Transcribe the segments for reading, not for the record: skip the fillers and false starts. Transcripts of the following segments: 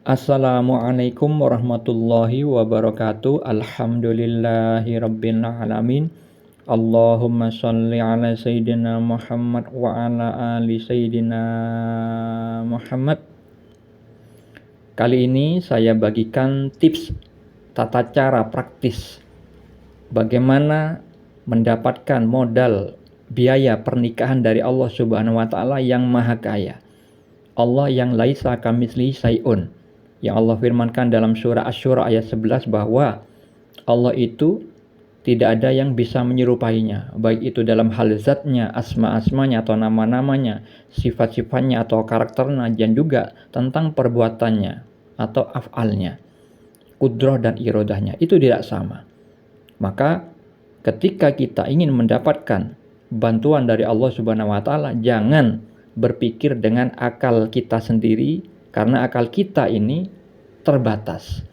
Assalamualaikum warahmatullahi wabarakatuh. Alhamdulillahi rabbil alamin. Allahumma sholli ala sayyidina Muhammad wa ala ali sayyidina Muhammad. Kali ini saya bagikan tips tata cara praktis bagaimana mendapatkan modal biaya pernikahan dari Allah Subhanahu wa taala yang Maha Kaya. Allah yang laisa kamitslihi syai'un. Yang Allah firmankan dalam surah Asy-Syura ayat 11 bahwa Allah itu tidak ada yang bisa menyerupainya, baik itu dalam hal zatnya, asma-asmanya atau nama-namanya, sifat-sifatnya atau karakternya, dan juga tentang perbuatannya atau af'alnya, kudrah dan irodahnya, itu tidak sama. Maka ketika kita ingin mendapatkan bantuan dari Allah Subhanahu wa taala, jangan berpikir dengan akal kita sendiri, karena akal kita ini terbatas.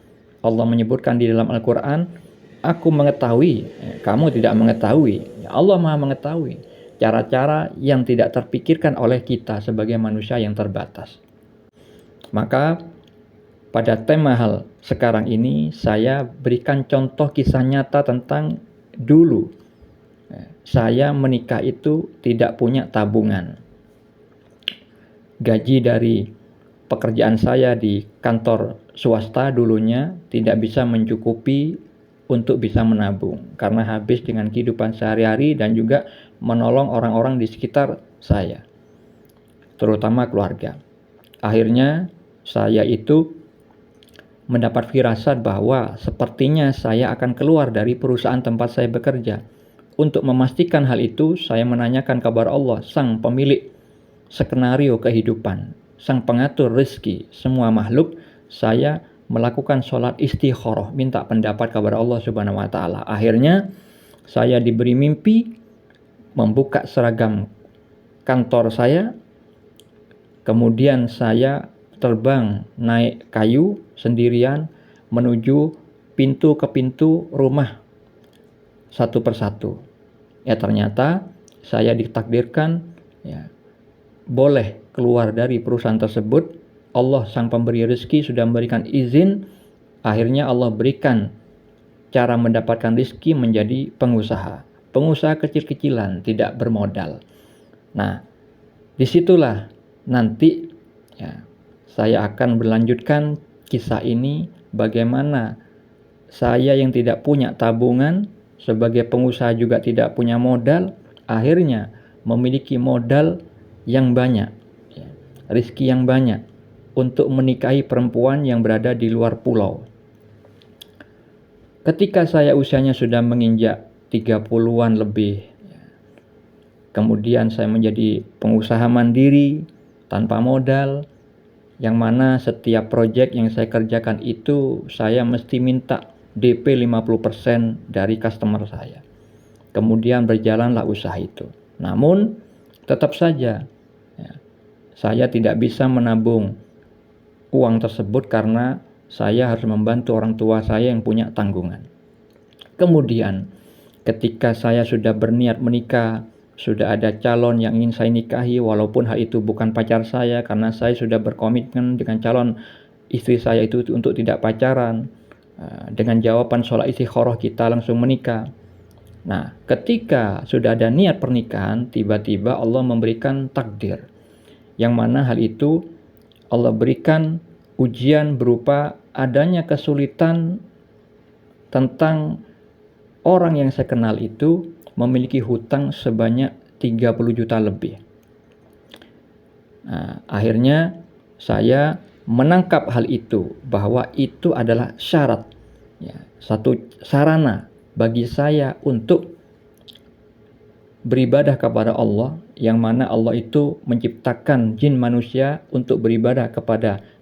Allah menyebutkan di dalam Al-Quran, aku mengetahui, kamu tidak mengetahui. Allah Maha mengetahui cara-cara yang tidak terpikirkan oleh kita sebagai manusia yang terbatas. Maka pada tema hal sekarang ini saya berikan contoh kisah nyata tentang dulu saya menikah itu tidak punya tabungan. Gaji dari pekerjaan saya di kantor swasta dulunya tidak bisa mencukupi untuk bisa menabung karena habis dengan kehidupan sehari-hari dan juga menolong orang-orang di sekitar saya, terutama keluarga. Akhirnya saya itu mendapat firasat bahwa sepertinya saya akan keluar dari perusahaan tempat saya bekerja. Untuk memastikan hal itu, saya menanyakan kabar Allah, sang pemilik skenario kehidupan, sang pengatur rezeki semua makhluk. Saya melakukan sholat istikharah, minta pendapat kepada Allah Subhanahu wa taala. Akhirnya saya diberi mimpi membuka seragam kantor saya, kemudian saya terbang naik kayu sendirian menuju pintu ke pintu rumah satu persatu. Ya, ternyata saya ditakdirkan boleh keluar dari perusahaan tersebut. Allah sang pemberi rezeki sudah memberikan izin. Akhirnya Allah berikan cara mendapatkan rezeki menjadi pengusaha kecil-kecilan, tidak bermodal. Nah, disitulah nanti saya akan berlanjutkan kisah ini, bagaimana saya yang tidak punya tabungan, sebagai pengusaha juga tidak punya modal, akhirnya memiliki modal yang banyak, rezeki yang banyak untuk menikahi perempuan yang berada di luar pulau. Ketika saya usianya sudah menginjak 30-an lebih, kemudian saya menjadi pengusaha mandiri tanpa modal, yang mana setiap proyek yang saya kerjakan itu saya mesti minta DP 50% dari customer saya. Kemudian berjalanlah usaha itu. Namun tetap saja saya tidak bisa menabung uang tersebut karena saya harus membantu orang tua saya yang punya tanggungan. Kemudian ketika saya sudah berniat menikah, sudah ada calon yang ingin saya nikahi, walaupun hal itu bukan pacar saya, karena saya sudah berkomitmen dengan calon istri saya itu untuk tidak pacaran. Dengan jawaban sholat istikharah kita langsung menikah. Nah, ketika sudah ada niat pernikahan, tiba-tiba Allah memberikan takdir, yang mana hal itu Allah berikan ujian berupa adanya kesulitan tentang orang yang saya kenal itu memiliki hutang sebanyak 30 juta lebih. Nah, akhirnya saya menangkap hal itu, bahwa itu adalah syarat, satu sarana bagi saya untuk beribadah kepada Allah, yang mana Allah itu menciptakan jin manusia untuk beribadah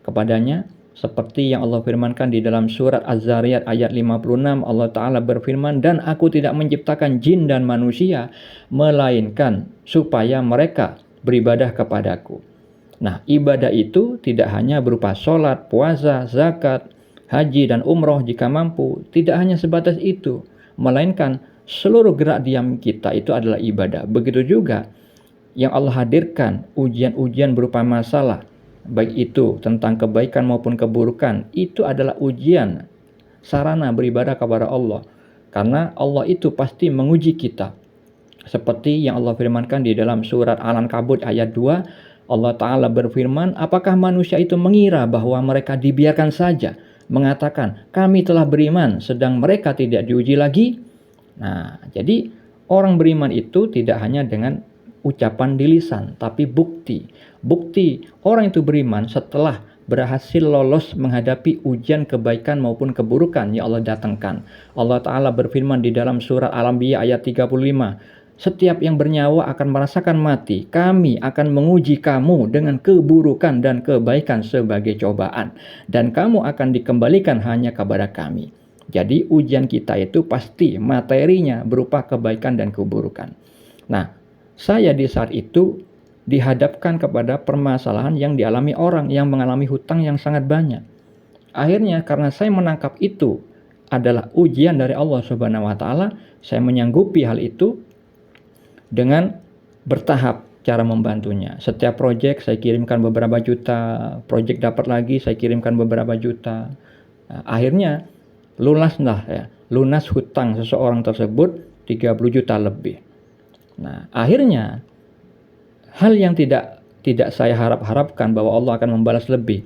kepadanya, seperti yang Allah firmankan di dalam surat Az-Zariyat ayat 56. Allah Ta'ala berfirman, dan aku tidak menciptakan jin dan manusia melainkan supaya mereka beribadah kepadaku. Nah, ibadah itu tidak hanya berupa sholat, puasa, zakat, haji dan umroh jika mampu. Tidak hanya sebatas itu, melainkan seluruh gerak diam kita itu adalah ibadah. Begitu juga yang Allah hadirkan ujian-ujian berupa masalah, baik itu tentang kebaikan maupun keburukan, itu adalah ujian sarana beribadah kepada Allah. Karena Allah itu pasti menguji kita. Seperti yang Allah firmankan di dalam surat Al-Ankabut ayat 2, Allah Ta'ala berfirman, apakah manusia itu mengira bahwa mereka dibiarkan saja, mengatakan, kami telah beriman, sedang mereka tidak diuji lagi? Nah, jadi orang beriman itu tidak hanya dengan ucapan di lisan, tapi bukti. Bukti orang itu beriman setelah berhasil lolos menghadapi ujian kebaikan maupun keburukan yang Allah datangkan. Allah Ta'ala berfirman di dalam surat Al-Anbiya ayat 35, setiap yang bernyawa akan merasakan mati. Kami akan menguji kamu dengan keburukan dan kebaikan sebagai cobaan. Dan kamu akan dikembalikan hanya kepada kami. Jadi ujian kita itu pasti materinya berupa kebaikan dan keburukan. Nah, saya di saat itu dihadapkan kepada permasalahan yang dialami orang yang mengalami hutang yang sangat banyak. Akhirnya karena saya menangkap itu adalah ujian dari Allah Subhanahu wa Ta'ala, saya menyanggupi hal itu dengan bertahap cara membantunya. Setiap proyek saya kirimkan beberapa juta, proyek dapat lagi saya kirimkan beberapa juta. Nah, akhirnya lunas hutang seseorang tersebut 30 juta lebih. Nah, akhirnya hal yang tidak saya harapkan bahwa Allah akan membalas lebih.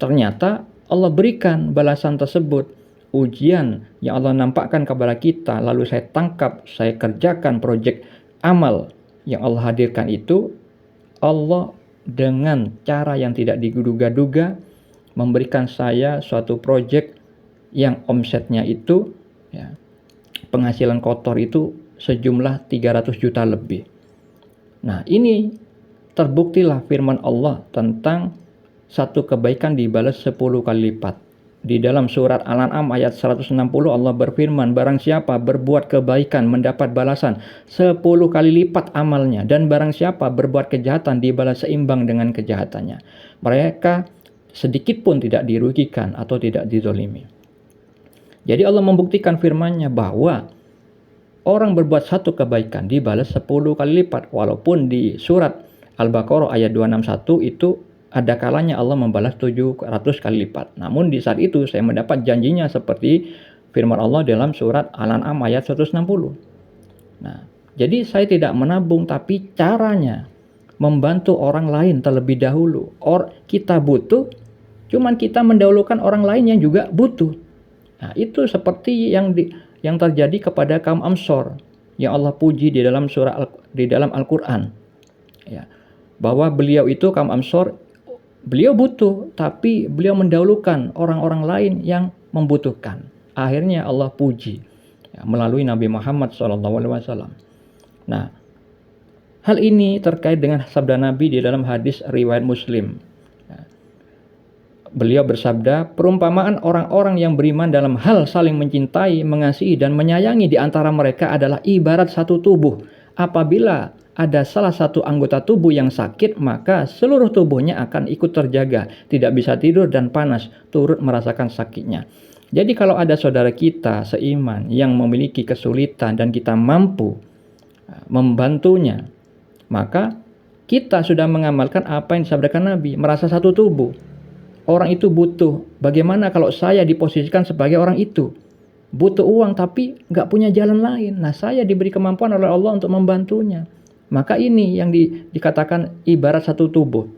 Ternyata Allah berikan balasan tersebut. Ujian yang Allah nampakkan kepada kita, lalu saya tangkap, saya kerjakan proyek amal yang Allah hadirkan itu, Allah dengan cara yang tidak diduga-duga memberikan saya suatu proyek yang omsetnya itu, ya, penghasilan kotor itu sejumlah 300 juta lebih. Nah, ini terbuktilah firman Allah tentang satu kebaikan dibalas 10 kali lipat. Di dalam surat Al-An'am ayat 160 Allah berfirman, barang siapa berbuat kebaikan mendapat balasan 10 kali lipat amalnya, dan barang siapa berbuat kejahatan dibalas seimbang dengan kejahatannya. Mereka sedikit pun tidak dirugikan atau tidak dizolimi. Jadi Allah membuktikan firman-Nya bahwa orang berbuat satu kebaikan dibalas 10 kali lipat. Walaupun di surat Al-Baqarah ayat 261 itu ada kalanya Allah membalas 700 kali lipat. Namun di saat itu saya mendapat janjinya seperti firman Allah dalam surat Al-An'am ayat 160. Nah, jadi saya tidak menabung, tapi caranya membantu orang lain terlebih dahulu. Kita butuh, cuman kita mendahulukan orang lain yang juga butuh. Nah, itu seperti yang terjadi kepada kaum Ansor yang Allah puji di dalam Al-Qur'an. Ya, bahwa beliau itu kaum Ansor, beliau butuh, tapi beliau mendahulukan orang-orang lain yang membutuhkan. Akhirnya Allah puji ya, melalui Nabi Muhammad SAW. Nah, hal ini terkait dengan sabda Nabi di dalam hadis riwayat Muslim. Ya, beliau bersabda, perumpamaan orang-orang yang beriman dalam hal saling mencintai, mengasihi, dan menyayangi di antara mereka adalah ibarat satu tubuh. Apabila ada salah satu anggota tubuh yang sakit, maka seluruh tubuhnya akan ikut terjaga, tidak bisa tidur dan panas, turut merasakan sakitnya. Jadi kalau ada saudara kita seiman yang memiliki kesulitan dan kita mampu membantunya, maka kita sudah mengamalkan apa yang disabdakan Nabi, merasa satu tubuh. Orang itu butuh. Bagaimana kalau saya diposisikan sebagai orang itu? Butuh uang tapi nggak punya jalan lain. Nah, saya diberi kemampuan oleh Allah untuk membantunya. Maka ini yang dikatakan ibarat satu tubuh.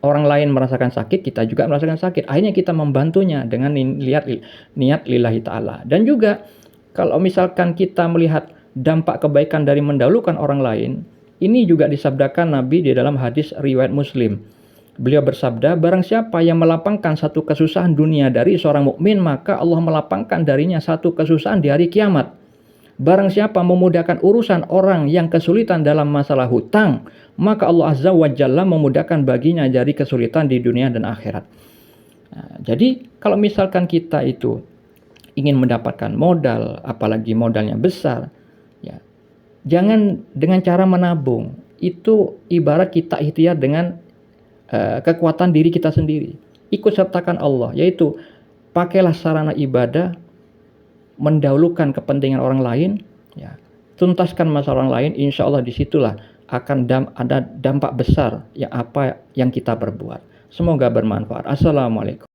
Orang lain merasakan sakit, kita juga merasakan sakit. Akhirnya kita membantunya dengan niat lillahi ta'ala. Dan juga kalau misalkan kita melihat dampak kebaikan dari mendahulukan orang lain, ini juga disabdakan Nabi di dalam hadis riwayat Muslim. Beliau bersabda, barang siapa yang melapangkan satu kesusahan dunia dari seorang mukmin, maka Allah melapangkan darinya satu kesusahan di hari kiamat. Barang siapa memudahkan urusan orang yang kesulitan dalam masalah hutang, maka Allah Azza wa Jalla memudahkan baginya dari kesulitan di dunia dan akhirat. Nah, jadi kalau misalkan kita itu ingin mendapatkan modal, apalagi modalnya besar, ya, jangan dengan cara menabung. Itu ibarat kita ikhtiar dengan kekuatan diri kita sendiri. Ikut sertakan Allah, yaitu pakailah sarana ibadah, mendahulukan kepentingan orang lain, ya, tuntaskan masalah orang lain, insya Allah disitulah akan ada dampak besar yang apa yang kita perbuat. Semoga bermanfaat. Assalamualaikum.